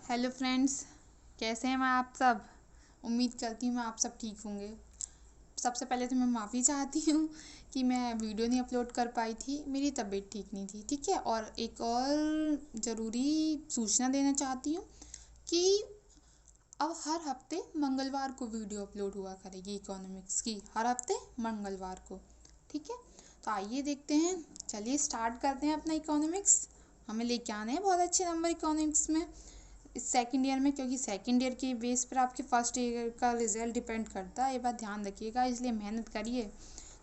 Hello friends, कैसे हैं मैं आप सब। उम्मीद करती हूँ मैं आप सब ठीक होंगे। सबसे पहले तो मैं माफ़ी चाहती हूँ कि मैं वीडियो नहीं अपलोड कर पाई थी, मेरी तबीयत ठीक नहीं थी। ठीक है, और एक और ज़रूरी सूचना देना चाहती हूँ कि अब हर हफ्ते मंगलवार को वीडियो अपलोड हुआ करेगी इकोनॉमिक्स की, हर हफ्ते मंगलवार को। ठीक है, तो आइए देखते हैं, चलिए स्टार्ट करते हैं अपना इकोनॉमिक्स। हमें लेके आने हैं बहुत अच्छे नंबर इकोनॉमिक्स में इस सेकंड ईयर में, क्योंकि सेकंड ईयर के बेस पर आपके फर्स्ट ईयर का रिजल्ट डिपेंड करता है, ये बात ध्यान रखिएगा, इसलिए मेहनत करिए।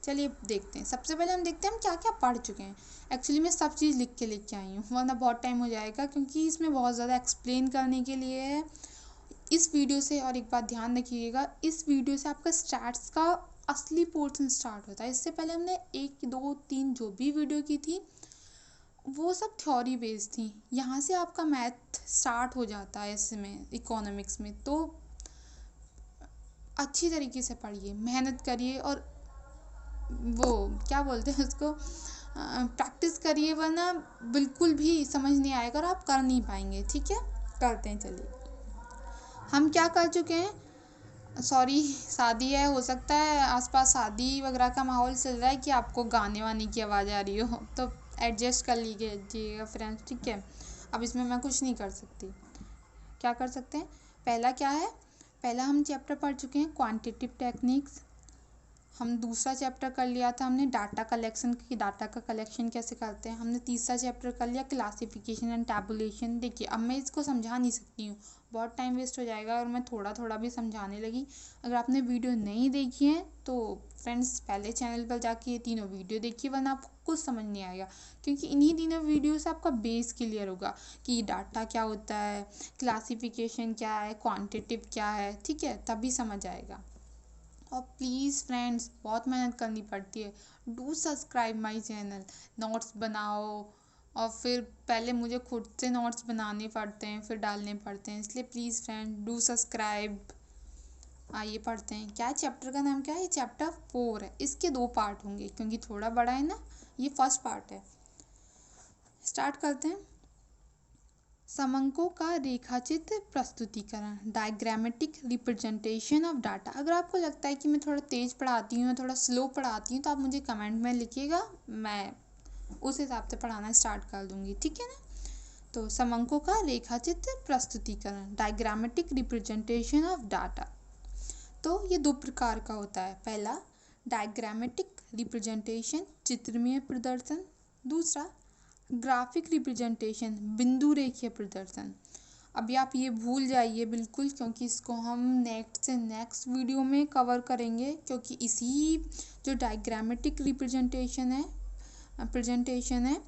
चलिए देखते हैं, सबसे पहले हम देखते हैं हम क्या क्या पढ़ चुके हैं। एक्चुअली मैं सब चीज़ लिख के आई हूँ, वरना बहुत टाइम हो जाएगा, क्योंकि इसमें बहुत ज़्यादा एक्सप्लेन करने के लिए है इस वीडियो से। और एक बात ध्यान रखिएगा, इस वीडियो से आपका स्टैट्स का असली पोर्शन स्टार्ट होता है। इससे पहले हमने 1 2 3 जो भी वीडियो की थी वो सब थ्योरी बेस्ड थी। यहाँ से आपका मैथ स्टार्ट हो जाता है इसमें, इकोनॉमिक्स में। तो अच्छी तरीके से पढ़िए, मेहनत करिए, और वो क्या बोलते हैं उसको, प्रैक्टिस करिए, वरना बिल्कुल भी समझ नहीं आएगा और आप कर नहीं पाएंगे। ठीक है, करते हैं। चलिए हम क्या कर चुके हैं। सॉरी, शादी है, हो सकता है आसपास शादी वगैरह का माहौल चल रहा है कि आपको गाने वाने की आवाज़ आ रही हो, तो एडजस्ट कर लीजिएगा फ्रेंड्स। ठीक है, अब इसमें मैं कुछ नहीं कर सकती। क्या कर सकते हैं, पहला क्या है, पहला हम चैप्टर पढ़ चुके हैं क्वांटिटेटिव टेक्निक्स। हम दूसरा चैप्टर कर लिया था हमने डाटा कलेक्शन की, डाटा का कलेक्शन कैसे करते हैं। हमने तीसरा चैप्टर कर लिया क्लासिफिकेशन एंड टैबुलेशन। देखिए अब मैं इसको समझा नहीं सकती हूँ, बहुत टाइम वेस्ट हो जाएगा और मैं थोड़ा थोड़ा भी समझाने लगी। अगर आपने वीडियो नहीं देखी है तो फ्रेंड्स पहले चैनल पर जाके ये तीनों वीडियो देखिए, वरना आपको कुछ समझ नहीं आएगा, क्योंकि इन्हीं तीनों वीडियो से आपका बेस क्लियर होगा कि डाटा क्या होता है, क्लासिफिकेशन क्या है, क्वांटिटेटिव क्या है। ठीक है, तभी समझ आएगा। और प्लीज़ फ्रेंड्स, बहुत मेहनत करनी पड़ती है। Do subscribe my channel. Notes बनाओ, और फिर पहले मुझे खुद से नोट्स बनाने पड़ते हैं, फिर डालने पड़ते हैं, इसलिए प्लीज़ फ्रेंड डू सब्सक्राइब। आइए पढ़ते हैं, क्या चैप्टर का नाम क्या है, ये चैप्टर 4 है। इसके 2 पार्ट होंगे क्योंकि थोड़ा बड़ा है ना, ये फर्स्ट पार्ट है। स्टार्ट करते हैं। समंकों का रेखाचित्र प्रस्तुतिकरण, डायग्रामेटिक रिप्रेजेंटेशन ऑफ डाटा। अगर आपको लगता है कि मैं थोड़ा तेज़ पढ़ाती हूँ, थोड़ा स्लो पढ़ाती हूँ, तो आप मुझे कमेंट में लिखिएगा, मैं उस हिसाब से पढ़ाना स्टार्ट कर दूँगी। ठीक है ना। तो समंकों का रेखाचित्र प्रस्तुतिकरण, डायग्रामेटिक रिप्रेजेंटेशन ऑफ डाटा। तो ये 2 प्रकार का होता है। पहला डायग्रामेटिक रिप्रेजेंटेशन, चित्रमय प्रदर्शन। दूसरा ग्राफिक रिप्रेजेंटेशन, बिंदु रेखीय प्रदर्शन। अभी आप ये भूल जाइए बिल्कुल, क्योंकि इसको हम नेक्स्ट वीडियो में कवर करेंगे, क्योंकि इसी जो डायग्रामेटिक रिप्रेजेंटेशन है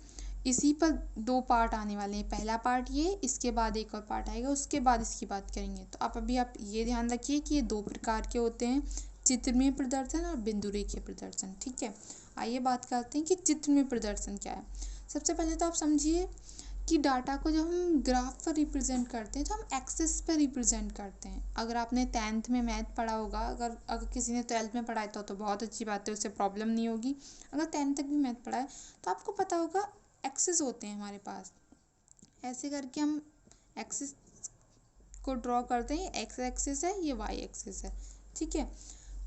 इसी पर 2 पार्ट आने वाले हैं। पहला पार्ट ये, इसके बाद एक और पार्ट आएगा, उसके बाद इसकी बात करेंगे। तो आप ये ध्यान रखिए कि ये 2 प्रकार के होते हैं, चित्रमय प्रदर्शन और बिंदु रेखीय प्रदर्शन। ठीक है, आइए बात करते हैं कि चित्रमय प्रदर्शन क्या है। सबसे पहले तो आप समझिए कि डाटा को जब हम ग्राफ पर रिप्रेजेंट करते हैं तो हम एक्सिस पर रिप्रेजेंट करते हैं। अगर आपने 10th में मैथ पढ़ा होगा, अगर किसी ने 12th में पढ़ा है तो बहुत अच्छी बात है, उससे प्रॉब्लम नहीं होगी। अगर 10th तक भी मैथ पढ़ा है तो आपको पता होगा एक्सिस होते हैं हमारे पास, ऐसे करके हम एक्सिस को ड्रॉ करते हैं। ये एक्स एक्सिस है, ये वाई एक्सिस है। ठीक है,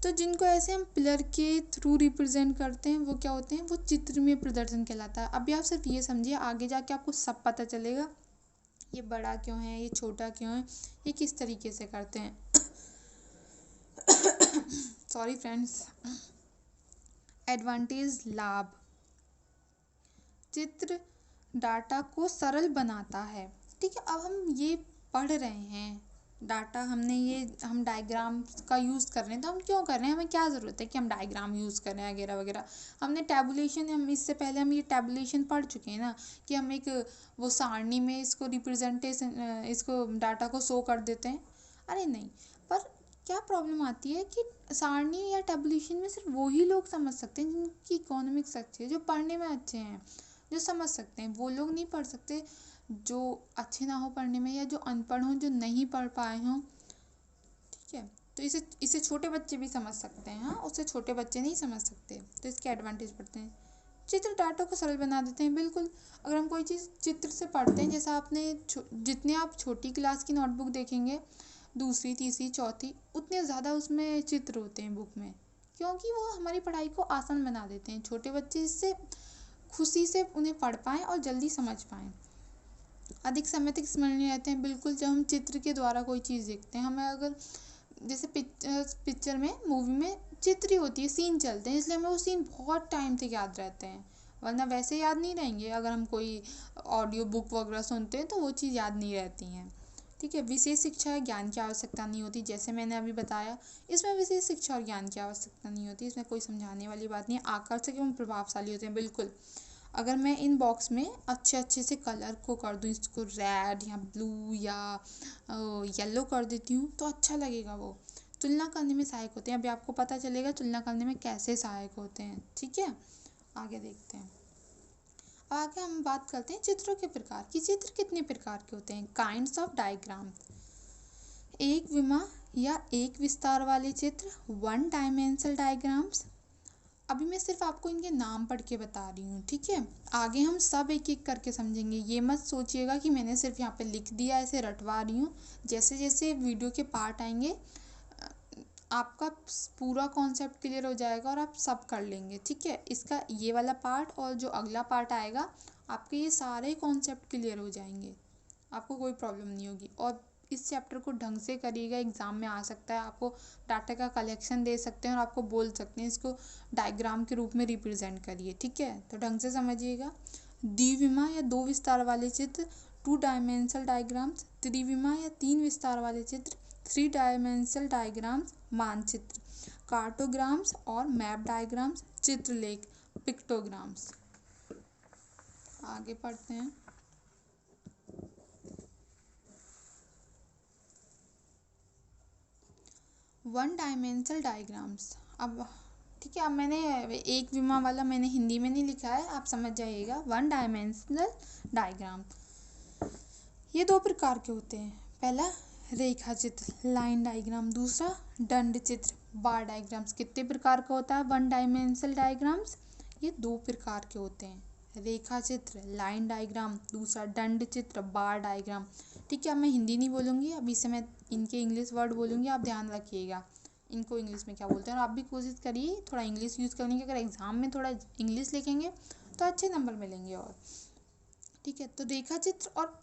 तो जिनको ऐसे हम पिलर के थ्रू रिप्रेजेंट करते हैं वो क्या होते हैं, वो चित्रमय प्रदर्शन कहलाता है। अभी आप सिर्फ ये समझिए, आगे जाके आपको सब पता चलेगा ये बड़ा क्यों है, ये छोटा क्यों है, ये किस तरीके से करते हैं। Sorry friends. एडवांटेज, लाभ, चित्र डाटा को सरल बनाता है। ठीक है, अब हम ये पढ़ रहे हैं डाटा, हम डायग्राम का यूज़ कर रहे हैं, तो हम क्यों कर रहे हैं, हमें क्या ज़रूरत है कि हम डायग्राम यूज़ करें वगैरह वगैरह। हमने टैबुलेशन, हम इससे पहले हम ये टैबुलेशन पढ़ चुके हैं ना, कि हम एक वो सारणी में इसको रिप्रेजेंटेशन, इसको डाटा को शो कर देते हैं। अरे नहीं, पर क्या प्रॉब्लम आती है कि सारणी या टैबुलेशन में सिर्फ वही लोग समझ सकते हैं जिनकी इकोनॉमिक्स अच्छी है, जो पढ़ने में अच्छे हैं, जो समझ सकते हैं। वो लोग नहीं पढ़ सकते जो अच्छे ना हो पढ़ने में, या जो अनपढ़ हों, जो नहीं पढ़ पाए हों। ठीक है, तो इसे छोटे बच्चे भी समझ सकते हैं, हाँ, उससे छोटे बच्चे नहीं समझ सकते। तो इसके एडवांटेज पढ़ते हैं। चित्र डाटा को सरल बना देते हैं। बिल्कुल, अगर हम कोई चीज़ चित्र से पढ़ते हैं, जैसा आपने जितने आप छोटी क्लास की नोटबुक देखेंगे, दूसरी तीसरी चौथी, उतने ज़्यादा उसमें चित्र होते हैं बुक में, क्योंकि वो हमारी पढ़ाई को आसान बना देते हैं। छोटे बच्चे इससे खुशी से उन्हें पढ़ पाएँ और जल्दी समझ पाएँ, अधिक समय तक स्मरण रहते हैं। बिल्कुल, जब हम चित्र के द्वारा कोई चीज़ देखते हैं, हमें अगर जैसे पिक्चर में, मूवी में चित्र ही होती है, सीन चलते हैं, इसलिए हमें वो सीन बहुत टाइम तक याद रहते हैं, वरना वैसे याद नहीं रहेंगे। अगर हम कोई ऑडियो बुक वगैरह सुनते हैं तो वो चीज़ याद नहीं रहती हैं। ठीक है, विशेष शिक्षा ज्ञान की आवश्यकता नहीं होती, जैसे मैंने अभी बताया, इसमें विशेष शिक्षा और ज्ञान की आवश्यकता नहीं होती, इसमें कोई समझाने वाली बात नहीं है। आकर्षक एवं प्रभावशाली होते हैं। बिल्कुल, अगर मैं इन बॉक्स में अच्छे से कलर को कर दूँ, इसको रेड या ब्लू या येलो कर देती हूँ, तो अच्छा लगेगा। वो तुलना करने में सहायक होते हैं। अभी आपको पता चलेगा तुलना करने में कैसे सहायक होते हैं। ठीक है, आगे देखते हैं। आगे हम बात करते हैं चित्रों के प्रकार की। चित्र कितने प्रकार के होते हैं? काइंड्स ऑफ डायग्राम, एक विमा या एक विस्तार वाले चित्र, वन डायमेंशनल डायग्राम्स। अभी मैं सिर्फ आपको इनके नाम पढ़ के बता रही हूँ, ठीक है। आगे हम सब एक एक करके समझेंगे। ये मत सोचिएगा कि मैंने सिर्फ यहाँ पे लिख दिया, ऐसे रटवा रही हूँ। जैसे जैसे वीडियो के पार्ट आएंगे, आपका पूरा कॉन्सेप्ट क्लियर हो जाएगा और आप सब कर लेंगे, ठीक है। इसका ये वाला पार्ट और जो अगला पार्ट आएगा, आपके ये सारे कॉन्सेप्ट क्लियर हो जाएंगे, आपको कोई प्रॉब्लम नहीं होगी। और इस चैप्टर को ढंग से करिएगा, एग्ज़ाम में आ सकता है। आपको डाटा का कलेक्शन दे सकते हैं और आपको बोल सकते हैं इसको डायग्राम के रूप में रिप्रेजेंट करिए, ठीक है। तो ढंग से समझिएगा। द्विविमा या दो विस्तार वाले चित्र, टू डायमेंशनल डायग्राम्स। त्रिविमा या तीन विस्तार वाले चित्र, थ्री डायमेंशनल डायग्राम्स। मानचित्र, कार्टोग्राम्स और मैप डायग्राम्स। चित्रलेख, पिक्टोग्राम्स। आगे पढ़ते हैं। One dimensional diagrams. अब ठीक है, अब मैंने एक विमा वाला मैंने हिंदी में नहीं लिखा है, आप समझ जाइएगा। वन डायमेंशनल डायग्राम, ये दो प्रकार के होते हैं। पहला रेखा चित्र, लाइन डायग्राम। दूसरा दंड चित्र, बार डायग्राम्स। कितने प्रकार का होता है वन डायमेंशनल डायग्राम्स? ये दो प्रकार के होते हैं, रेखा चित्र, लाइन डायग्राम। दूसरा दंड चित्र, बार डायग्राम। ठीक है, अब मैं हिंदी नहीं बोलूँगी, अभी से मैं इनके इंग्लिश वर्ड बोलूँगी, आप ध्यान रखिएगा इनको इंग्लिश में क्या बोलते हैं। और आप भी कोशिश करिए थोड़ा इंग्लिश यूज़ करने की। अगर एग्ज़ाम में थोड़ा इंग्लिश लिखेंगे तो अच्छे नंबर मिलेंगे। और ठीक है, तो रेखा चित्र और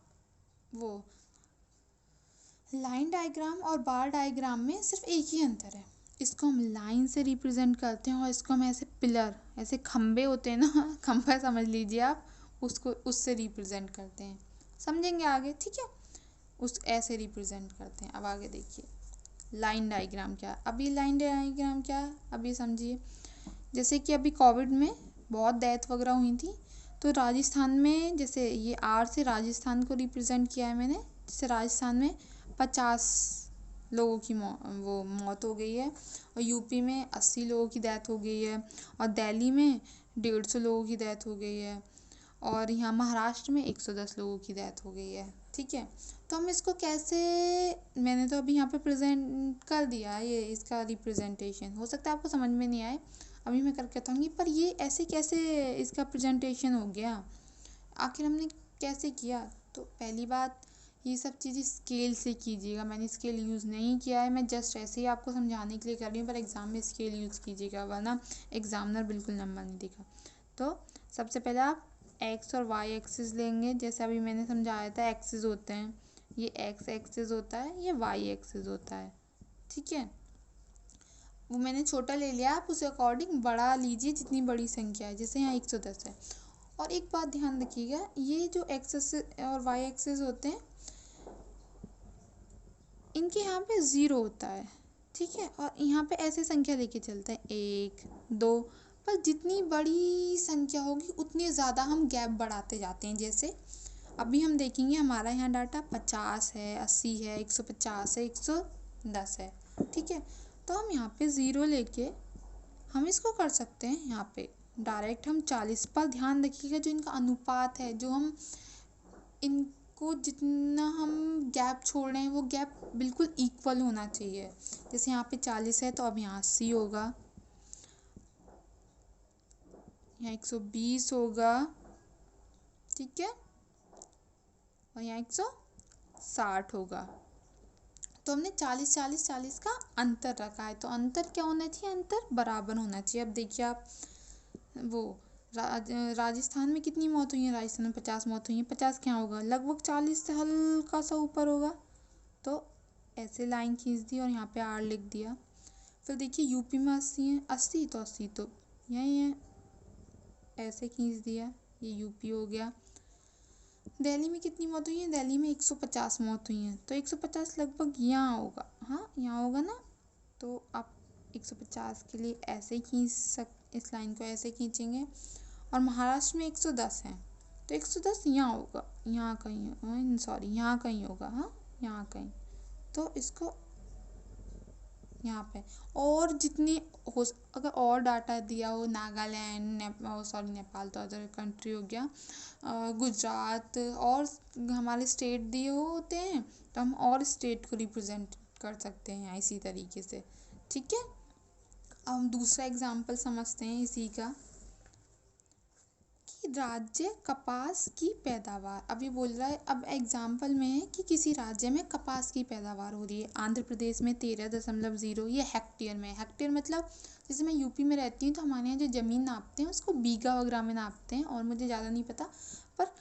वो लाइन डायग्राम और बार डायग्राम में सिर्फ एक ही अंतर है, इसको हम लाइन से रिप्रेजेंट करते हैं और इसको हम ऐसे पिलर, ऐसे खंबे होते हैं ना, खंबा समझ लीजिए आप, उसको उससे रिप्रेजेंट करते हैं। समझेंगे आगे, ठीक है। उस ऐसे रिप्रेजेंट करते हैं। अब आगे देखिए लाइन डायग्राम क्या है। अभी लाइन डायग्राम क्या है अभी समझिए। जैसे कि अभी कोविड में बहुत डेथ वगैरह हुई थी, तो राजस्थान में, जैसे ये आर से राजस्थान को रिप्रेजेंट किया है मैंने। जैसे राजस्थान में 50 लोगों की मौत हो गई है, और यूपी में 80 लोगों की डेथ हो गई है, और दिल्ली में 150 लोगों की डेथ हो गई है, और यहाँ महाराष्ट्र में 110 लोगों की डेथ हो गई है। ठीक है, तो हम इसको कैसे, मैंने तो अभी यहाँ पे प्रेजेंट कर दिया है, ये इसका रिप्रेजेंटेशन। हो सकता है आपको समझ में नहीं आए, अभी मैं करके बताऊँगी। पर ये ऐसे कैसे इसका प्रेजेंटेशन हो गया, आखिर हमने कैसे किया? तो पहली बात, ये सब चीज़ें स्केल से कीजिएगा। मैंने स्केल यूज़ नहीं किया है, मैं जस्ट ऐसे ही आपको समझाने के लिए कर रही हूँ, पर एग्ज़ाम में स्केल यूज़ कीजिएगा, वरना एग्ज़ामिनर बिल्कुल नंबर नहीं देगा। तो सबसे पहले आप एक्स और वाई एक्सिस लेंगे। जैसे अभी मैंने समझाया था, एक्सिस होते हैं, ये एक्स एक्सिस होता है, ये वाई एक्सिस होता है। ठीक है, वो मैंने छोटा ले लिया, आप उस अकॉर्डिंग बड़ा लीजिए जितनी बड़ी संख्या है। जैसे यहाँ 110 है। और एक बात ध्यान रखिएगा, ये जो एक्सिस और वाई एक्सिस होते हैं, इनके यहाँ पे 0 होता है, ठीक है। और यहाँ पे ऐसे संख्या लेके चलते हैं 1 2, पर जितनी बड़ी संख्या होगी उतनी ज़्यादा हम गैप बढ़ाते जाते हैं। जैसे अभी हम देखेंगे, हमारा यहाँ डाटा 50 है, 80 है, 150 है, 110 है, ठीक है। तो हम यहाँ पे 0 लेके हम इसको कर सकते हैं, यहाँ पे डायरेक्ट हम 40 पर। ध्यान रखिएगा जो इनका अनुपात है, जो हम इनको जितना हम गैप छोड़ रहे हैं, वो गैप बिल्कुल इक्वल होना चाहिए। जैसे यहाँ पे 40 है, तो अब यहाँ 80 होगा, यहाँ 120 होगा, ठीक है, और यहाँ 160 होगा। तो हमने 40 40 40 का अंतर रखा है, तो अंतर क्या होना चाहिए, अंतर बराबर होना चाहिए। अब देखिए आप, वो राजस्थान में कितनी मौत हुई है, राजस्थान में 50 मौत हुई है, 50 क्या होगा, लगभग 40 से हल्का सा ऊपर होगा। तो ऐसे लाइन खींच दी और यहाँ पे आर लिख दिया। फिर देखिए यूपी में 80 है, 80 तो 80 तो यही है, ऐसे खींच दिया, ये यूपी हो गया। दिल्ली में कितनी मौत हुई है, दिल्ली में 150 मौत हुई है, तो 150 लगभग यहाँ होगा, हाँ यहाँ होगा ना। तो आप 150 के लिए ऐसे ही इस लाइन को ऐसे खींचेंगे। और महाराष्ट्र में 110 है, तो 110 यहाँ होगा, यहाँ कहीं, सॉरी यहाँ कहीं होगा, हाँ यहाँ कहीं। तो इसको यहाँ पे और जितनी हो, अगर और डाटा दिया हो, नागालैंड, नेपाल तो अदर कंट्री हो गया, गुजरात और हमारे स्टेट दिए होते हैं, तो हम और स्टेट को रिप्रेजेंट कर सकते हैं इसी तरीके से, ठीक है। अब हम दूसरा एग्जाम्पल समझते हैं इसी का, कि राज्य कपास की पैदावार, अभी बोल रहा है, अब एग्जाम्पल में है कि किसी राज्य में कपास की पैदावार हो रही है, आंध्र प्रदेश में 13.0, ये हेक्टेयर में, हेक्टेयर मतलब जैसे मैं यूपी में रहती हूँ तो हमारे यहाँ जो ज़मीन नापते हैं उसको बीघा वगैरह में नापते हैं, और मुझे ज़्यादा नहीं पता, पर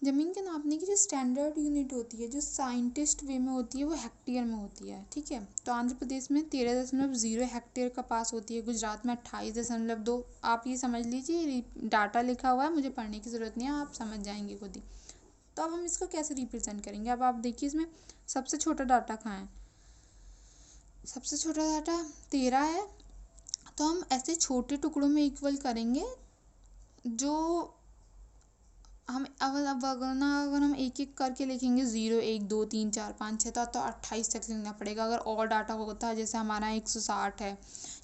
ज़मीन के नापने की जो स्टैंडर्ड यूनिट होती है, जो साइंटिस्ट वे में होती है, वो हेक्टेयर में होती है, ठीक है। तो आंध्र प्रदेश में 13.0 हेक्टेयर कपास होती है, गुजरात में 28.2। आप ये समझ लीजिए, डाटा लिखा हुआ है, मुझे पढ़ने की ज़रूरत नहीं है, आप समझ जाएंगे खुद ही। तो अब हम इसको कैसे रिप्रेजेंट करेंगे, अब आप देखिए इसमें सबसे छोटा डाटा कहाँ है, सबसे छोटा डाटा 13 है। तो हम ऐसे छोटे टुकड़ों में इक्वल करेंगे, जो हम अगर हम एक एक करके लिखेंगे 0 1 2 3 4 5 6 तो 28 तक लिखना पड़ेगा। अगर और डाटा होता है, जैसे हमारा 160 है,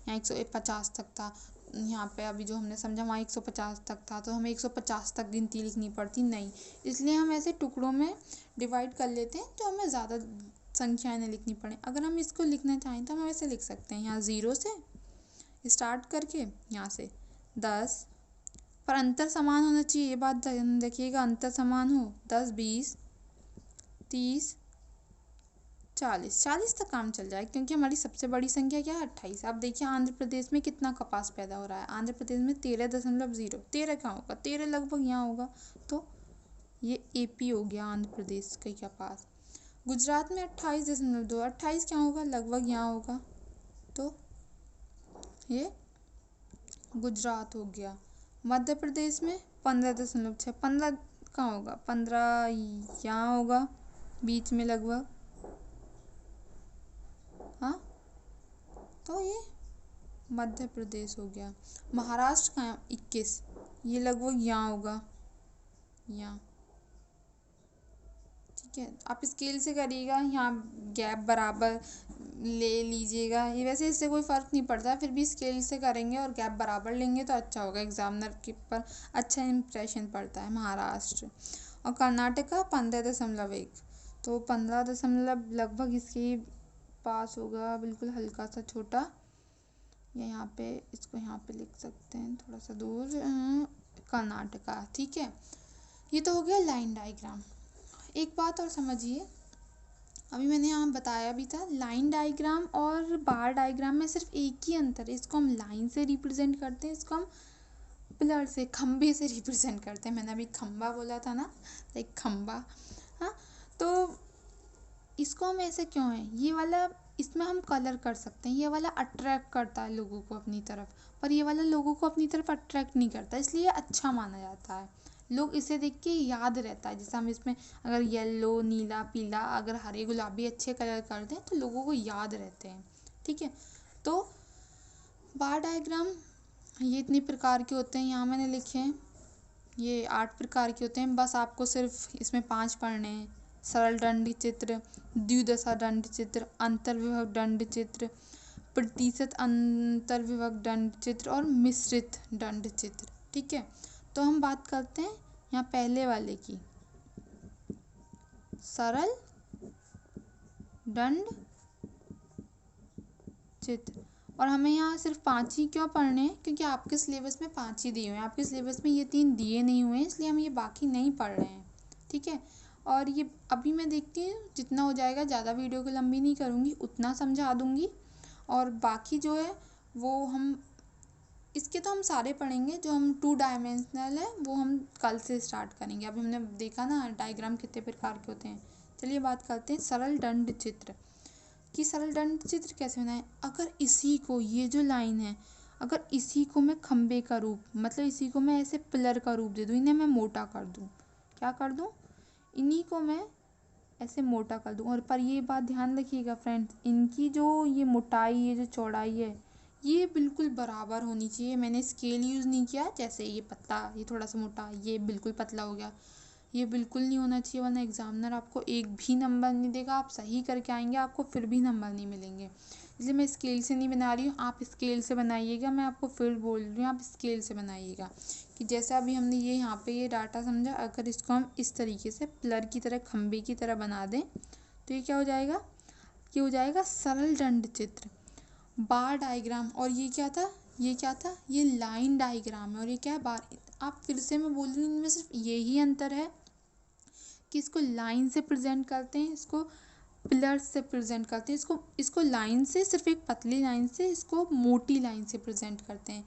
यहाँ 150 तक था, यहाँ पे अभी जो हमने समझा वहाँ 150 तक था, तो हमें 150 तक गिनती लिखनी पड़ती नहीं, इसलिए हम ऐसे टुकड़ों में डिवाइड कर लेते हैं, तो हमें ज़्यादा संख्याएँ नहीं लिखनी पड़े। अगर हम इसको लिखना चाहें तो हम ऐसे लिख सकते हैं, यहाँ 0 से स्टार्ट करके यहाँ से 10, पर अंतर समान होना चाहिए, ये बात ध्यान रखिएगा, अंतर समान हो, 10 20 30 40, 40 तक काम चल जाए, क्योंकि हमारी सबसे बड़ी संख्या क्या है, 28। अब देखिए आंध्र प्रदेश में कितना कपास पैदा हो रहा है, आंध्र प्रदेश में 13.0, 13 कहाँ होगा, 13 लगभग यहाँ होगा, तो ये AP हो गया आंध्र प्रदेश का कपास। गुजरात में 28.2, 28 क्या होगा, लगभग यहाँ होगा, तो ये गुजरात हो गया। मध्य प्रदेश में 15.6, 15 कहाँ होगा, 15 यहाँ होगा बीच में लगभग, हाँ, तो ये मध्य प्रदेश हो गया। महाराष्ट्र कहाँ, 21, ये लगभग यहाँ होगा, यहाँ, ठीक है। आप स्केल से करिएगा, यहाँ गैप बराबर ले लीजिएगा, ये वैसे इससे कोई फ़र्क नहीं पड़ता, फिर भी स्केल से करेंगे और गैप बराबर लेंगे तो अच्छा होगा, एग्जामिनर के पर अच्छा इम्प्रेशन पड़ता है। महाराष्ट्र और कर्नाटका 15.1, तो 15 लगभग इसके पास होगा, बिल्कुल हल्का सा छोटा, या यहाँ पे इसको यहाँ पे लिख सकते हैं थोड़ा सा दूर, कर्नाटका, ठीक है। ये तो हो गया लाइन डायग्राम। एक बात और समझिए, अभी मैंने यहाँ बताया भी था, लाइन डायग्राम और बार डायग्राम में सिर्फ एक ही अंतर है, इसको हम लाइन से रिप्रेजेंट करते हैं, इसको हम पिलर से, खंबे से रिप्रेजेंट करते हैं। मैंने अभी खंबा बोला था ना, एक खंबा, हाँ, तो इसको हम ऐसे क्यों है, ये वाला इसमें हम कलर कर सकते हैं, ये वाला अट्रैक्ट करता है लोगों को अपनी तरफ, पर ये वाला लोगों को अपनी तरफ अट्रैक्ट नहीं करता, इसलिए अच्छा माना जाता है, लोग इसे देख के याद रहता है। जैसे हम इसमें अगर येलो, नीला, पीला, अगर हरे, गुलाबी अच्छे कलर कर दें तो लोगों को याद रहते हैं, ठीक है। तो बार डायग्राम ये इतने प्रकार के होते हैं, यहाँ मैंने लिखे हैं, ये 8 प्रकार के होते हैं, बस आपको सिर्फ इसमें 5 पढ़ने हैं। सरल दंड चित्र, द्विदशा दंड चित्र, अंतर्विभक्त दंड चित्र, प्रतिशत अंतर्विभक्त दंड चित्र और मिश्रित दंड चित्र, ठीक है। तो हम बात करते हैं यहाँ पहले वाले की, सरल दंड चित्र, और हमें यहाँ सिर्फ 5 ही क्यों पढ़ने हैं, क्योंकि आपके सिलेबस में 5 ही दिए हुए हैं, आपके सिलेबस में ये 3 दिए नहीं हुए हैं, इसलिए हम ये बाकी नहीं पढ़ रहे हैं। ठीक है, और ये अभी मैं देखती हूँ जितना हो जाएगा, ज़्यादा वीडियो को लंबी नहीं करूँगी, उतना समझा दूँगी। और बाकी जो है वो हम इसके तो हम सारे पढ़ेंगे, जो हम 2 डायमेंशनल है वो हम कल से स्टार्ट करेंगे। अभी हमने देखा ना डायग्राम कितने प्रकार के होते हैं। चलिए बात करते हैं सरल दंड चित्र कि सरल दंड चित्र कैसे बनाएं। अगर इसी को, ये जो लाइन है, अगर इसी को मैं खंबे का रूप, मतलब इसी को मैं ऐसे पिलर का रूप दे दूँ, इन्हें मैं मोटा कर दूँ, क्या कर दूँ, इन्हीं को मैं ऐसे मोटा कर दूँ। और पर ये बात ध्यान रखिएगा फ्रेंड्स, इनकी जो ये मोटाई, ये जो चौड़ाई है, ये बिल्कुल बराबर होनी चाहिए। मैंने स्केल यूज़ नहीं किया, जैसे ये पतला, ये थोड़ा सा मोटा, ये बिल्कुल पतला हो गया, ये बिल्कुल नहीं होना चाहिए, वरना एग्जामिनर आपको एक भी नंबर नहीं देगा। आप सही करके आएंगे, आपको फिर भी नंबर नहीं मिलेंगे। इसलिए मैं स्केल से नहीं बना रही हूँ, आप स्केल से बनाइएगा। मैं आपको फिर बोल रही हूँ, आप स्केल से बनाइएगा। कि जैसा अभी हमने ये यहाँ पे ये डाटा समझा, अगर इसको हम इस तरीके से पिलर की तरह, खंबे की तरह बना दें, तो ये क्या हो जाएगा, ये हो जाएगा सरल दंड चित्र, बार डायग्राम। और ये क्या था, ये क्या था, ये लाइन डायग्राम है, और ये क्या है, बार। आप फिर से मैं बोल रही हूँ, इनमें सिर्फ यही अंतर है कि इसको लाइन से प्रेजेंट करते हैं, इसको पिलर्स से प्रेजेंट करते हैं, इसको लाइन से, सिर्फ एक पतली लाइन से, इसको मोटी लाइन से प्रेजेंट करते हैं,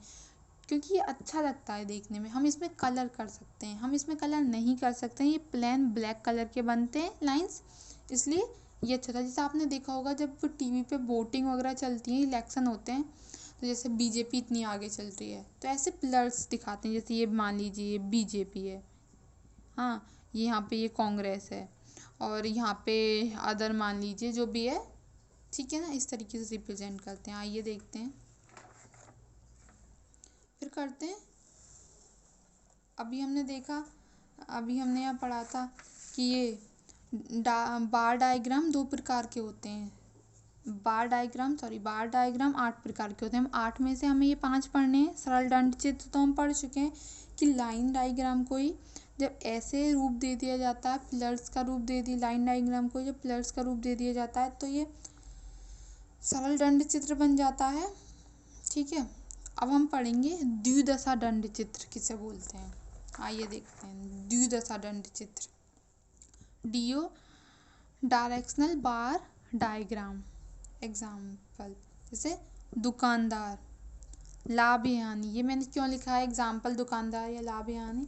क्योंकि ये अच्छा लगता है देखने में। हम इसमें कलर कर सकते हैं, हम इसमें कलर नहीं कर सकते हैं, ये प्लेन ब्लैक कलर के बनते हैं लाइंस, इसलिए ये अच्छा था। जैसे आपने देखा होगा जब टीवी पे वोटिंग वगैरह चलती है, इलेक्शन होते हैं, तो जैसे बीजेपी इतनी आगे चल रही है, तो ऐसे पिलर्स दिखाते हैं, जैसे ये मान लीजिए ये बीजेपी है, हाँ, ये यहाँ पे ये कांग्रेस है, और यहाँ पे अदर मान लीजिए जो भी है, ठीक है ना, इस तरीके से रिप्रेजेंट करते हैं। आइए देखते हैं, फिर करते हैं। अभी हमने देखा, अभी हमने यहाँ पढ़ा था कि ये बार डायग्राम 2 प्रकार के होते हैं। बार डायग्राम 8 प्रकार के होते हैं। हम 8 में से हमें ये 5 पढ़ने हैं। सरल दंड चित्र तो हम पढ़ चुके हैं कि लाइन डायग्राम को ही जब ऐसे रूप दे दिया जाता है, पिलर्स का रूप दे दिया, लाइन डायग्राम को जब पिलर्स का रूप दे दिया जाता है, तो ये सरल दंड चित्र बन जाता है। ठीक है, अब हम पढ़ेंगे द्विदशा दंड चित्र किसे बोलते हैं। आइए देखते हैं द्विदशा दंड चित्र। Duo directional bar diagram. Example, जैसे दुकानदार, लाभ हानि, ये मैंने क्यों लिखा है एग्जाम्पल दुकानदार या लाभ हानि,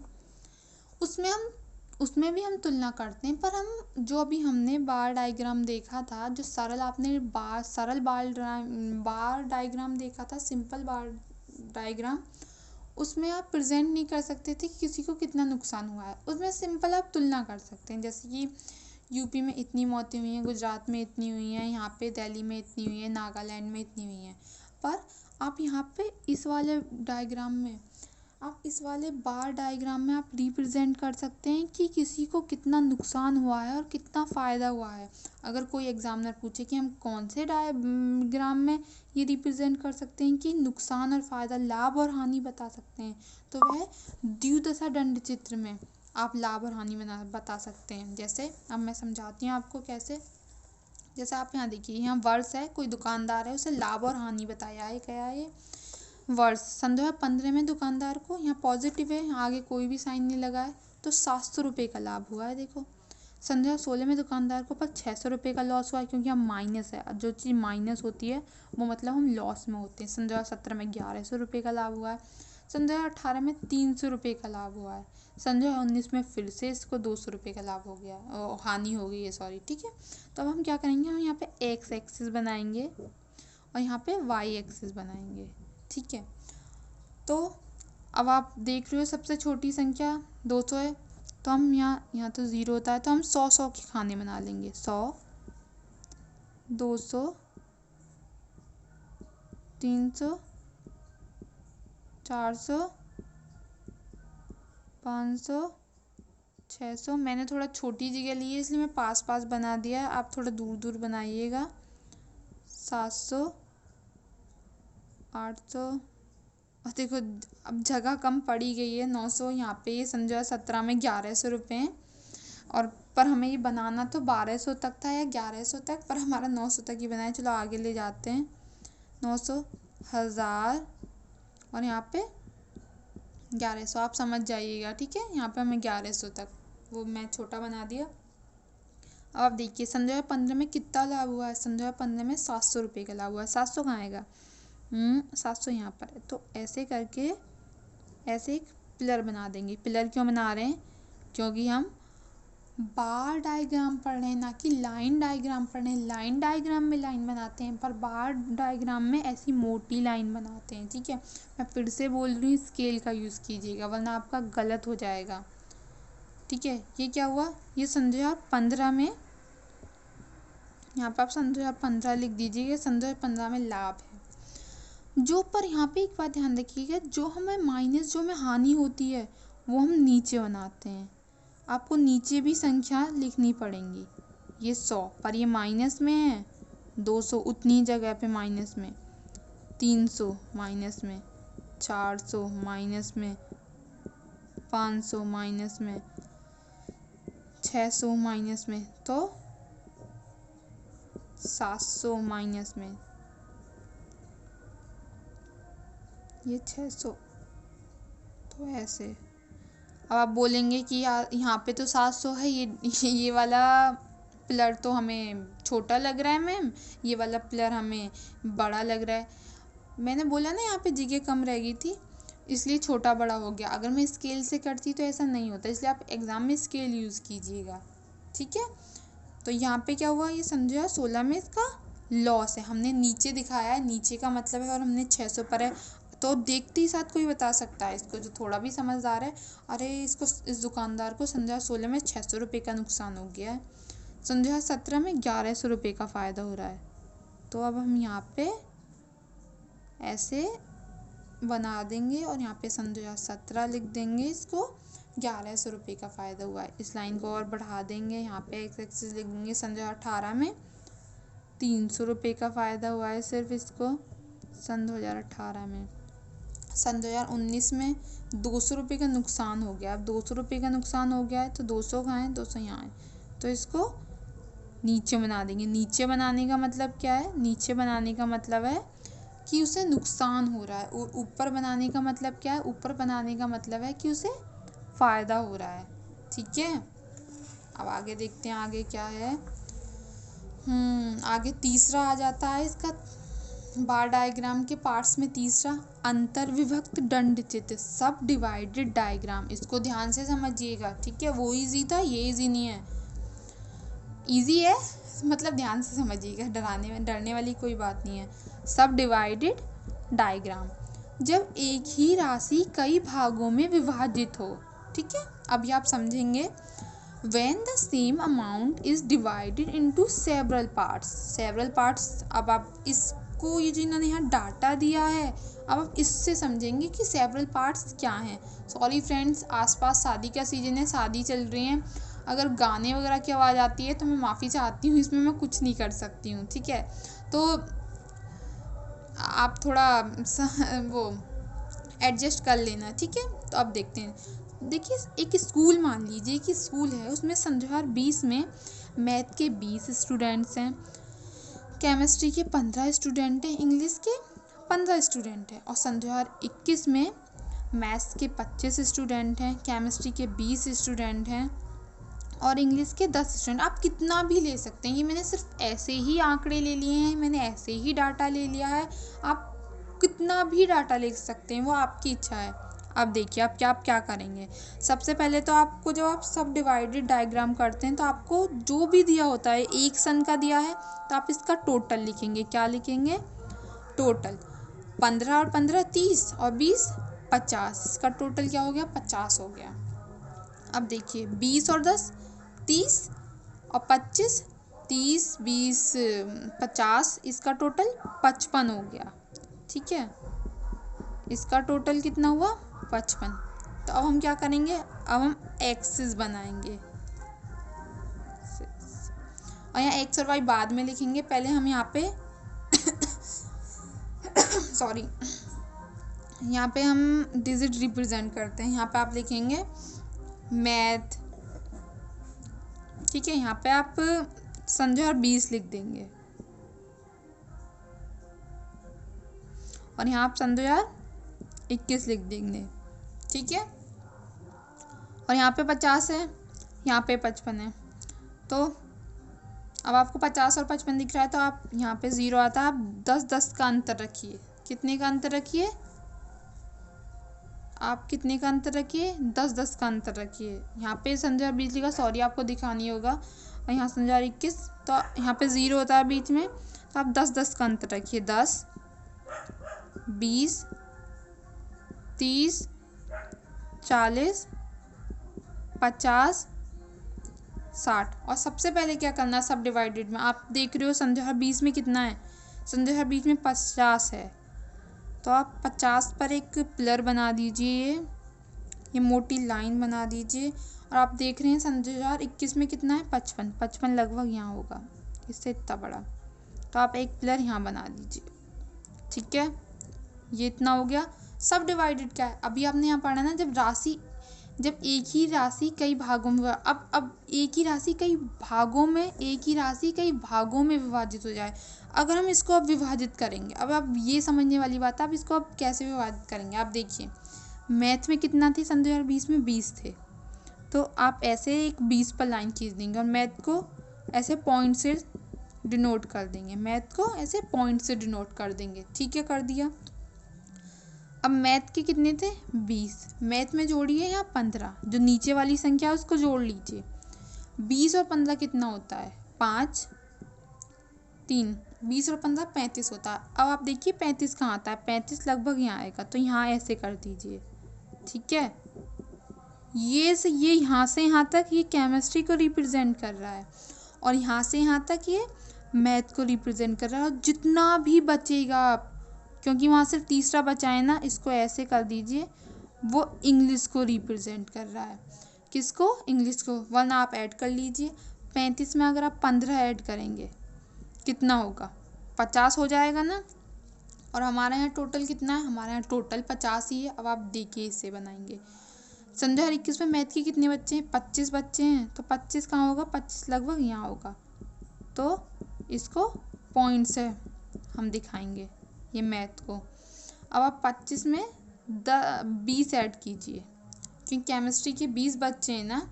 उसमें भी हम तुलना करते हैं। पर हम जो अभी हमने बार डायग्राम देखा था, जो सरल आपने सरल बार डायग्राम देखा था, सिंपल बार डायग्राम, उसमें आप प्रेजेंट नहीं कर सकते थे कि किसी को कितना नुकसान हुआ है। उसमें सिंपल आप तुलना कर सकते हैं, जैसे कि यूपी में इतनी मौतें हुई हैं, गुजरात में इतनी हुई हैं, यहाँ पे दिल्ली में इतनी हुई है, नागालैंड में इतनी हुई हैं। पर आप यहाँ पे इस वाले डायग्राम में, आप इस वाले बार डायग्राम में आप रिप्रेजेंट कर सकते हैं कि किसी को कितना नुकसान हुआ है और कितना फ़ायदा हुआ है। अगर कोई एग्जामिनर पूछे कि हम कौन से डायग्राम में ये रिप्रेजेंट कर सकते हैं कि नुकसान और फ़ायदा, लाभ और हानि बता सकते हैं, तो वह द्विदशा दंड चित्र में आप लाभ और हानि बता सकते हैं। जैसे अब मैं समझाती हूँ आपको कैसे। जैसे आप यहाँ देखिए, यहाँ वर्ष है, कोई दुकानदार है, उसे लाभ और हानि बताया है, क्या है ये वर्ष। सन 2015 में दुकानदार को, यहाँ पॉजिटिव है, आगे कोई भी साइन नहीं लगा है, तो 700 रुपये का लाभ हुआ है। देखो सन 2016 में दुकानदार को पर 600 रुपये का लॉस हुआ है, क्योंकि हम माइनस है, जो चीज़ माइनस होती है वो मतलब हम लॉस में होते हैं। सन 2017 में 1100 रुपये का लाभ हुआ है। सन 2018 में 300 रुपये का लाभ हुआ है। सन 2019 में फिर से इसको 200 रुपये का लाभ हो गया, हानि हो गई है, सॉरी। ठीक है, तो अब हम क्या करेंगे, हम यहाँ पे एक्स एक्सिस बनाएंगे और यहाँ पे वाई एक्सिस बनाएंगे। ठीक है, तो अब आप देख रहे हो सबसे छोटी संख्या 200 है, तो हम यहाँ तो 0 होता है, तो हम 100 के खाने बना लेंगे। 100, 200, 300, 400, 500, 600। मैंने थोड़ा छोटी जगह ली है, इसलिए मैं पास पास बना दिया है, आप थोड़ा दूर दूर बनाइएगा। 700, 800, और देखो अब जगह कम पड़ी गई है, 900। यहाँ पे ये सन 2017 में 1100 रुपये हैं, और पर हमें ये बनाना तो 1200 तक था या 1100 तक, पर हमारा 900 तक ही बनाया। चलो आगे ले जाते हैं। 900, 1000 और यहाँ पे 1100, आप समझ जाइएगा, ठीक है। यहाँ पे हमें 1100 तक, वो मैं छोटा बना दिया। अब आप देखिए सन 2015 में कितना लाभ हुआ है। सन 2015 में 700 रुपये का लाभ हुआ है। 700 कहाँ आएगा, 700 यहाँ पर है। तो ऐसे करके ऐसे एक पिलर बना देंगे। पिलर क्यों बना रहे हैं, क्योंकि हम बार डायग्राम पढ़ रहे हैं, ना कि लाइन डायग्राम पढ़ रहे हैं। लाइन डायग्राम में लाइन बनाते हैं, पर बार डायग्राम में ऐसी मोटी लाइन बनाते हैं, ठीक है। मैं फिर से बोल रही हूँ, स्केल का यूज़ कीजिएगा वरना आपका गलत हो जाएगा, ठीक है। ये क्या हुआ, ये सन 2015 में, यहाँ पर आप सन 2015 लिख दीजिएगा। सन 2015 में लाभ है जो, पर यहाँ पे एक बात ध्यान रखिएगा, जो हमें माइनस, जो हमें हानि होती है वो हम नीचे बनाते हैं। आपको नीचे भी संख्या लिखनी पड़ेंगी। ये 100 पर ये माइनस में है, 200 उतनी जगह पे माइनस में, 300 माइनस में, 400 माइनस में, 500 माइनस में, 600 माइनस में, तो 700 माइनस में, ये 600। तो ऐसे अब आप बोलेंगे कि यार यहाँ पे तो 700 है, ये वाला पिलर तो हमें छोटा लग रहा है मैम, ये वाला पिलर हमें बड़ा लग रहा है। मैंने बोला ना यहाँ पे जगह कम रह गई थी, इसलिए छोटा बड़ा हो गया। अगर मैं स्केल से करती तो ऐसा नहीं होता, इसलिए आप एग्ज़ाम में स्केल यूज़ कीजिएगा, ठीक है। तो यहाँ पे क्या हुआ, ये सन 2016 में इसका लॉस है। हमने नीचे दिखाया है, नीचे का मतलब है, और हमने 600 पर है। तो देखते ही साथ कोई बता सकता है इसको, जो थोड़ा भी समझदार है, अरे इसको, इस दुकानदार को सन 2016 में 600 रुपये का नुकसान हो गया है, सन 2017 में 1100 रुपये का फ़ायदा हो रहा है। तो अब हम यहाँ पे ऐसे बना देंगे और यहाँ पे सन 2017 लिख देंगे, इसको 1100 रुपये का फ़ायदा हुआ है। इस लाइन को और बढ़ा देंगे, यहाँ पे एक्स एक्सिस लिख देंगे, सन 2018 में 300 रुपये का फ़ायदा हुआ है सिर्फ इसको, सन 2018 में। सन 2019 में 200 रुपये का नुकसान हो गया। अब 200 रुपये का नुकसान हो गया है तो 200 कहाँ है, 200 यहाँ है, तो इसको नीचे बना देंगे। नीचे बनाने का मतलब क्या है, नीचे बनाने का मतलब है कि उसे नुकसान हो रहा है, और ऊपर बनाने का मतलब क्या है, ऊपर बनाने का मतलब है कि उसे फ़ायदा हो रहा है, ठीक है। अब आगे देखते हैं आगे क्या है। आगे तीसरा आ जाता है इसका बार डायग्राम के पार्ट्स में। तीसरा, अंतर्विभक्त दंड चित्र, सब डिवाइडेड डायग्राम। इसको ध्यान से समझिएगा, ठीक है। वो इजी था, ये इजी नहीं है। इजी है मतलब ध्यान से समझिएगा, डरने वाली कोई बात नहीं है। सब डिवाइडेड डायग्राम, जब एक ही राशि कई भागों में विभाजित हो, ठीक है। अभी आप समझेंगे, when the same amount is divided into several parts। अब आप इसको, ये जो इन्होंने यहाँ डाटा दिया है, अब आप इससे समझेंगे कि सेवरल पार्ट्स क्या हैं। सॉरी फ्रेंड्स, आसपास शादी का सीजन है, शादी चल रही है, अगर गाने वगैरह की आवाज़ आती है तो मैं माफ़ी चाहती हूँ, इसमें मैं कुछ नहीं कर सकती हूँ, ठीक है। तो आप थोड़ा वो एडजस्ट कर लेना, ठीक है। तो अब देखते हैं, देखिए एक स्कूल मान लीजिए कि स्कूल है, उसमें सन 2020 में मैथ के 20 स्टूडेंट्स हैं, केमिस्ट्री के 15 स्टूडेंट हैं, इंग्लिश के 15 स्टूडेंट हैं, और सन 2021 में मैथ्स के 25 स्टूडेंट हैं, केमिस्ट्री के 20 स्टूडेंट हैं, और इंग्लिश के 10 स्टूडेंट। आप कितना भी ले सकते हैं, ये मैंने सिर्फ ऐसे ही आंकड़े ले लिए हैं, मैंने ऐसे ही डाटा ले लिया है। आप कितना भी डाटा ले सकते हैं, वो आपकी इच्छा है। अब देखिए आप क्या करेंगे। सबसे पहले तो आपको, जब आप सब डिवाइडेड डायग्राम करते हैं तो आपको जो भी दिया होता है, एक सन का दिया है तो आप इसका टोटल लिखेंगे। क्या लिखेंगे, टोटल। 15 और 15 30 और 20 50, इसका टोटल क्या हो गया, 50 हो गया। अब देखिए 20 और 10 30 और 25, 30 20 50, इसका टोटल 55 हो गया, ठीक है। इसका टोटल कितना हुआ, 55। तो अब हम क्या करेंगे, अब हम एक्सिस बनाएंगे, और यहाँ एक्स और वाई बाद में लिखेंगे। पहले हम यहाँ पे सॉरी, यहाँ पे हम डिजिट रिप्रेजेंट करते हैं। यहाँ पे आप लिखेंगे मैथ, ठीक है। यहाँ पे आप सन 2020 लिख देंगे, और यहाँ आप सन 2021 लिख देंगे, ठीक है। और यहाँ पे 50 है, यहाँ पे 55 है। तो अब आपको 50 और 55 दिख रहा है, तो आप यहाँ पे 0 आता है, आप 10-10 का अंतर रखिए। कितने का अंतर रखिए आप? कितने का अंतर रखिए? 10-10 का अंतर रखिए। यहाँ पे सन 2020 लिखा, सॉरी आपको दिखानी होगा, और यहाँ सन 2021, तो यहाँ पे 0 होता है बीच में, तो आप 10-10 का अंतर रखिए। 10, 20, 30, 40, 50, 60। और सबसे पहले क्या करना है, सब डिवाइडेड में। आप देख रहे हो सन 2020 में कितना है? सन 2020 में 50 है, तो आप 50 पर एक पिलर बना दीजिए, ये मोटी लाइन बना दीजिए। और आप देख रहे हैं सन 2021 में कितना है? 55 लगभग यहाँ होगा, इससे इतना बड़ा। तो आप एक पिलर यहाँ बना दीजिए, ठीक है। ये इतना हो गया। सब डिवाइडेड क्या है? अभी आपने यहाँ पढ़ा ना, जब एक ही राशि कई भागों में, अब एक ही राशि कई भागों में विभाजित हो जाए। अगर हम इसको अब विभाजित करेंगे, अब ये समझने वाली बात है, अब इसको अब कैसे विभाजित करेंगे। आप देखिए, मैथ में कितना थे सन 2020 में? 20 थे। तो आप ऐसे एक 20 पर लाइन खींच देंगे और मैथ को ऐसे पॉइंट से डिनोट कर देंगे, ठीक है, कर दिया। अब मैथ के कितने थे? 20। मैथ में जोड़िए यहाँ 15, जो नीचे वाली संख्या है उसको जोड़ लीजिए। 20 और 15 कितना होता है? 5, 3। 20 और 15 35 होता है। अब आप देखिए 35 कहाँ आता है? 35 लगभग यहाँ आएगा, तो यहाँ ऐसे कर दीजिए, ठीक है। ये यहाँ से यहाँ तक ये केमिस्ट्री को रिप्रेजेंट कर रहा है, और यहाँ से यहाँ तक ये मैथ को रिप्रेजेंट कर रहा है। और जितना भी बचेगा आप, क्योंकि वहाँ सिर्फ तीसरा बचा है ना, इसको ऐसे कर दीजिए, वो इंग्लिश को रिप्रेजेंट कर रहा है। किसको? इंग्लिश को। 1 आप ऐड कर लीजिए। 35 में अगर आप 15 ऐड करेंगे कितना होगा? 50 हो जाएगा ना। और हमारे यहाँ टोटल कितना है? हमारे यहाँ टोटल 50 ही है। अब आप देखिए, इससे बनाएंगे। सन 2021 में मैथ के कितने बच्चे हैं? 25 बच्चे हैं। तो 25 कहाँ होगा? 25 लगभग यहाँ होगा। तो इसको पॉइंट से हम दिखाएंगे ये मैथ को। अब आप 25 में 20 ऐड कीजिए, क्योंकि केमिस्ट्री के 20 बच्चे हैं ना।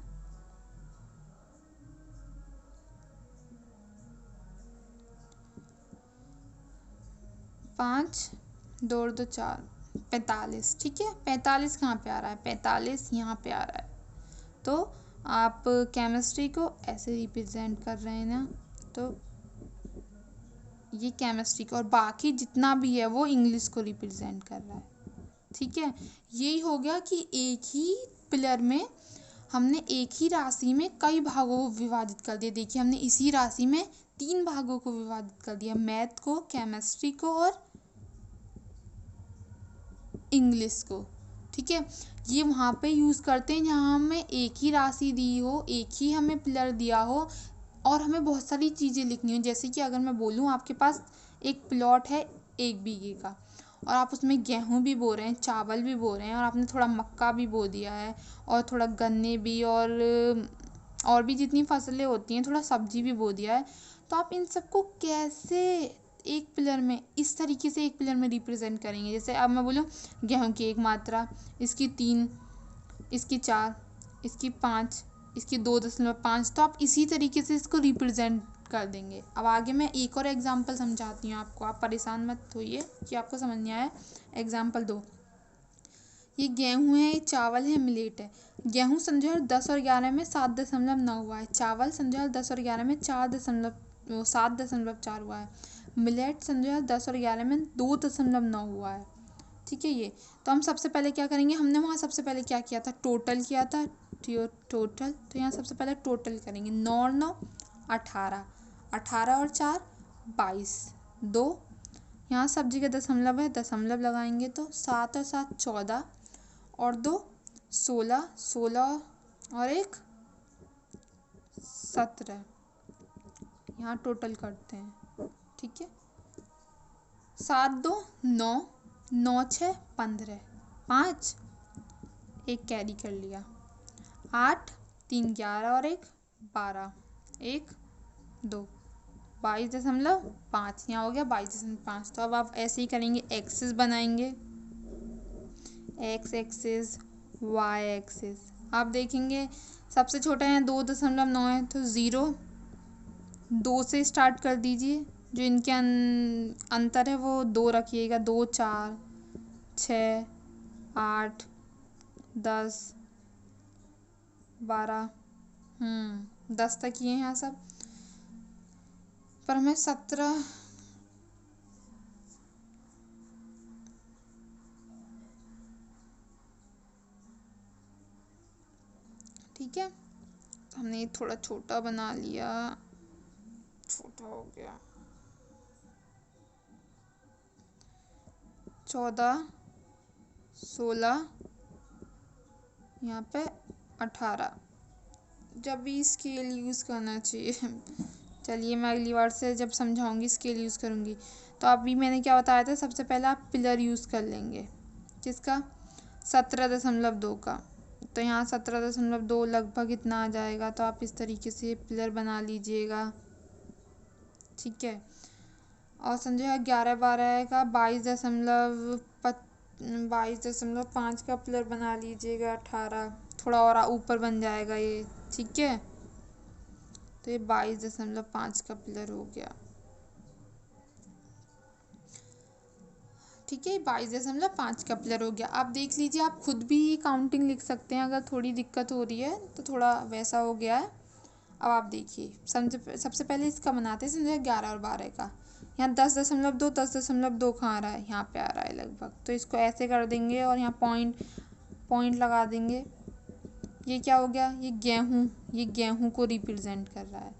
पाँच, 2 और 2 4, 45, ठीक है। 45 कहाँ पे आ रहा है? 45 यहाँ पे आ रहा है। तो आप केमिस्ट्री को ऐसे रिप्रेजेंट कर रहे हैं ना, तो ये केमिस्ट्री को, और बाकी जितना भी है वो इंग्लिश को रिप्रेजेंट कर रहा है, ठीक है। यही हो गया कि एक ही पिलर में हमने एक ही राशि में कई भागों को विभाजित कर दिया। देखिए, हमने इसी राशि में 3 भागों को विभाजित कर दिया, मैथ को, केमिस्ट्री को और इंग्लिश को, ठीक है। ये वहाँ पे यूज़ करते हैं जहाँ हमें एक ही राशि दी हो, एक ही हमें पिलर दिया हो, और हमें बहुत सारी चीज़ें लिखनी हो। जैसे कि अगर मैं बोलूँ, आपके पास एक प्लॉट है 1 बीघे का, और आप उसमें गेहूँ भी बो रहे हैं, चावल भी बो रहे हैं, और आपने थोड़ा मक्का भी बो दिया है, और थोड़ा गन्ने भी, और भी जितनी फसलें होती हैं, थोड़ा सब्जी भी बो दिया है। तो आप इन सबको कैसे एक पिलर में, इस तरीके से एक पिलर में रिप्रेजेंट करेंगे। जैसे अब मैं बोलूँ, गेहूँ की 1 मात्रा, इसकी 3, इसकी 4, इसकी 5, इसकी 2.5, तो आप इसी तरीके से इसको रिप्रेजेंट कर देंगे। अब आगे मैं एक और एग्जांपल समझाती हूँ आपको, आप परेशान मत होइए कि आपको समझ नहीं आया। एग्जांपल 2, ये गेहूँ है, ये चावल है, मिलेट है। गेहूँ सन 2010 और 11 में 7.9 हुआ है। चावल सन 2010 और 11 में 7.4 हुआ है। मिलेट सन 2010 और 11 में 2.9 हुआ है, ठीक है। ये तो हम सबसे पहले क्या करेंगे, हमने वहाँ सबसे पहले क्या किया था? टोटल किया था, टोटल। तो यहाँ सबसे पहले टोटल करेंगे। 9 और 9 18, 18 और 4 22, 2 यहाँ सब जगह दशमलव है, दशमलव लगाएंगे तो 7 और 7 14, और 2 16, 16 और 1 17। यहाँ टोटल करते हैं, ठीक है। 7 2 9, 9 6 15, 5 एक कैरी कर लिया, 8 3 11 और 1 12, 1 2। 22.5 यहाँ हो गया 22.5। तो अब आप ऐसे ही करेंगे, एक्सिस बनाएंगे, एक्स एक्सिस, वाई एक्सिस। आप देखेंगे सबसे छोटा यहाँ 2.9 है, तो 0 2 से स्टार्ट कर दीजिए। जो इनके अंतर है वो 2 रखिएगा, 2 4 6 8 10 12 10 तक ये हैं यहाँ सब, पर हमें 17 ठीक है। हमने थोड़ा छोटा बना लिया, छोटा हो गया। 14 16 यहाँ पे 18। जब भी स्केल यूज़ करना चाहिए चलिए मैं अगली बार से जब समझाऊंगी स्केल यूज़ करूँगी। तो अभी मैंने क्या बताया था, सबसे पहले आप पिलर यूज़ कर लेंगे, किसका, 17.2 का। तो यहाँ 17.2 लगभग इतना आ जाएगा। तो आप इस तरीके से पिलर बना लीजिएगा, ठीक है। और समझे 11-12 का 22.5 का पिलर बना लीजिएगा, 18 थोड़ा और ऊपर बन जाएगा ये, ठीक है। तो ये 22.5 का पिलर हो गया, ठीक है। 22.5 का पिलर हो गया। आप देख लीजिए, आप खुद भी काउंटिंग लिख सकते हैं अगर थोड़ी दिक्कत हो रही है तो, थोड़ा वैसा हो गया है। अब आप देखिए, समझे सबसे पहले इसका बनाते हैं, समझे 11 और 12 का। यहाँ 10.2 कहाँ आ रहा है, यहाँ पे आ रहा है लगभग। तो इसको ऐसे कर देंगे और यहाँ पॉइंट लगा देंगे। ये क्या हो गया, ये गेहूँ को रिप्रेजेंट कर रहा है।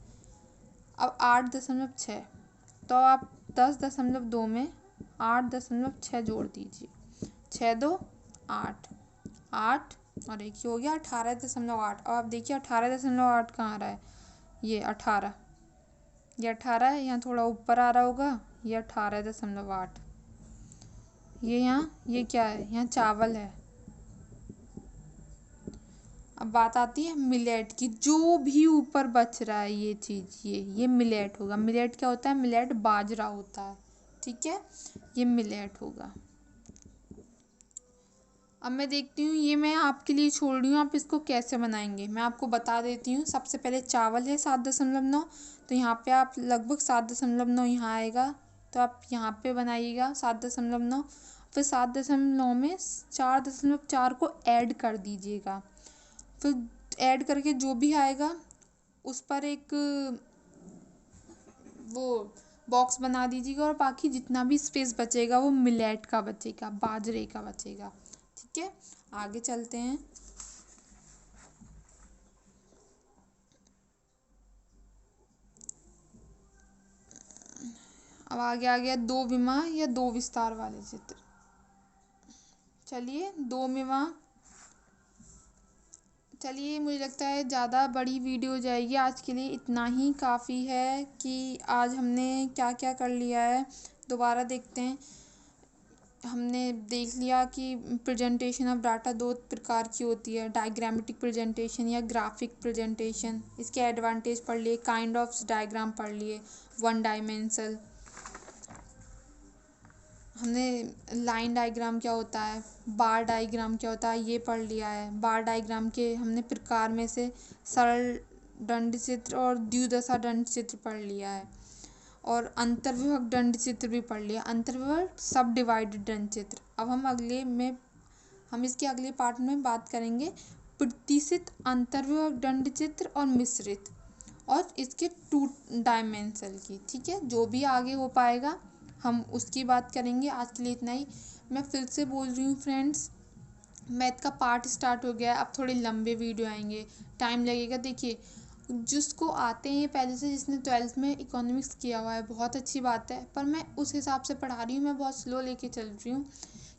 अब 8.6, तो आप 10.2 में 8.6 जोड़ दीजिए, 6 2 8 8 और एक हो गया 18.8। अब आप देखिए 18.8 कहाँ आ रहा है, ये 18, ये 18 है, यहाँ थोड़ा ऊपर आ रहा होगा, ये 18.8। ये यहाँ ये क्या है, यहाँ चावल है। अब बात आती है मिलेट की, जो भी ऊपर बच रहा है ये चीज़, ये मिलेट होगा। मिलेट क्या होता है, मिलेट बाजरा होता है, ठीक है, ये मिलेट होगा। अब मैं देखती हूँ, ये मैं आपके लिए छोड़ रही हूँ, आप इसको कैसे बनाएंगे मैं आपको बता देती हूँ। सबसे पहले चावल है 7.9, तो यहाँ पे आप लगभग 7.9 यहाँ आएगा, तो आप यहाँ पे बनाइएगा 7.9। फिर 7.9 में 4.4 को ऐड कर दीजिएगा। फिर ऐड करके जो भी आएगा उस पर एक वो बॉक्स बना दीजिएगा, और बाकी जितना भी स्पेस बचेगा वो मिलेट का बचेगा, बाजरे का बचेगा, ठीक है। आगे चलते हैं। अब आगे आ गया 2 विमा या 2 विस्तार वाले चित्र। चलिए 2 विमा, चलिए मुझे लगता है ज़्यादा बड़ी वीडियो हो जाएगी, आज के लिए इतना ही काफ़ी है कि आज हमने क्या क्या कर लिया है। दोबारा देखते हैं। हमने देख लिया कि प्रेजेंटेशन ऑफ डाटा 2 प्रकार की होती है, डायग्रामेटिक प्रेजेंटेशन या ग्राफिक प्रेजेंटेशन। इसके एडवांटेज पढ़ लिए, काइंड ऑफ डायग्राम पढ़ लिए, 1 डायमेंशनल। हमने लाइन डायग्राम क्या होता है, बार डायग्राम क्या होता है ये पढ़ लिया है। बार डायग्राम के हमने प्रकार में से सरल दंड चित्र और द्विदशा दंड चित्र पढ़ लिया है, और अंतर्विभक्त दंड चित्र भी पढ़ लिया, अंतर्विभक्त सब डिवाइडेड दंड चित्र। अब हम इसके अगले पार्ट में बात करेंगे प्रतिशत अंतर्विभक्त दंड चित्र और मिश्रित, और इसके 2 डायमेंशनल की, ठीक है। जो भी आगे हो पाएगा हम उसकी बात करेंगे। आज के लिए इतना ही। मैं फिर से बोल रही हूँ फ्रेंड्स, मैथ का पार्ट स्टार्ट हो गया है, अब थोड़े लंबे वीडियो आएंगे, टाइम लगेगा। देखिए जिसको आते हैं पहले से, जिसने 12th में इकोनॉमिक्स किया हुआ है बहुत अच्छी बात है, पर मैं उस हिसाब से पढ़ा रही हूँ, मैं बहुत स्लो लेके चल रही हूँ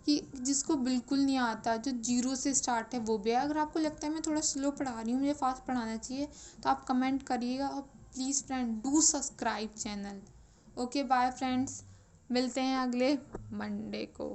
कि जिसको बिल्कुल नहीं आता, जो 0 से स्टार्ट है वो भी है। अगर आपको लगता है मैं थोड़ा स्लो पढ़ा रही हूँ, मुझे फास्ट पढ़ाना चाहिए, तो आप कमेंट करिएगा। और please friend do subscribe channel. Okay bye friends, मिलते हैं अगले मंडे को।